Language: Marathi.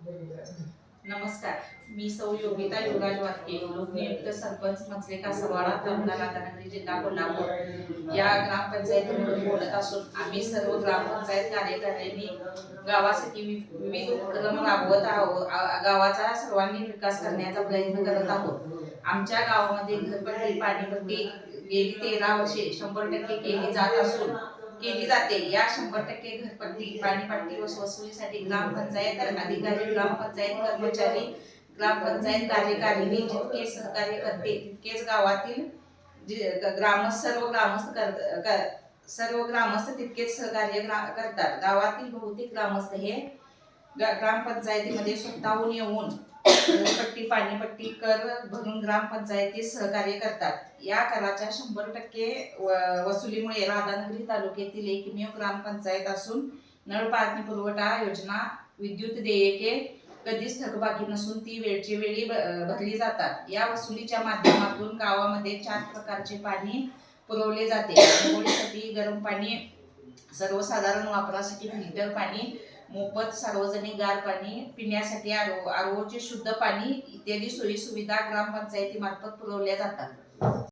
नमस्कार, मी सौ योगिता युवराज वाटके, लोकनियुक्त सरपंच मचले कासरवाडा, तालुका राधानगरी, जिल्हा कोल्हापूर या ग्रामपंचायतीमधून बोलत असून आम्ही सर्व ग्रामपंचायत कार्यकारिणी गावासाठी विविध उपक्रम राबवत आहोत. गावाचा सर्वांगीण विकास करण्याचा प्रयत्न करत आहोत. आमच्या गावामध्ये घरपट्टी पाणीपट्टी गेली 13 वर्षे 100% केली जाते. या 100% घरपट्टी पाणीपट्टी वसुलीसाठी ग्रामपंचायत अधिकारी, ग्रामपंचायत कर्मचारी, ग्रामपंचायत कार्यकारिणी जितके सहकार्य करते तितकेच गावातील सर्व ग्रामस्थ तितकेच सहकार्य करतात. गावातील बहुतेक ग्रामस्थ हे ग्रामपंचायतीमध्ये स्वतःहून येऊन घरपट्टी पाणीपट्टी कर भरून ग्रामपंचायतीत सहकार्य करतात. या कराच्या 100% वसुलीमुळे राधानगरी तालुक्यातील एकमेव ग्रामपंचायत असून नळ पाणी पुरवठा योजना, विद्युत देयके कधीच थकबाकी नसून ती वेळच्या वेळी भरली जातात. या वसुलीच्या माध्यमातून गावामध्ये 4 प्रकारचे पाणी पुरवले जाते. आंघोळीसाठी गरम पाणी, सर्वसाधारण वापरासाठी फिल्टर पाणी, मोफत सार्वजनिक गार पाणी, पिण्यासाठी आरोचे शुद्ध पाणी इत्यादी सोयी सुविधा ग्रामपंचायतीमार्फत पुरवल्या जातात.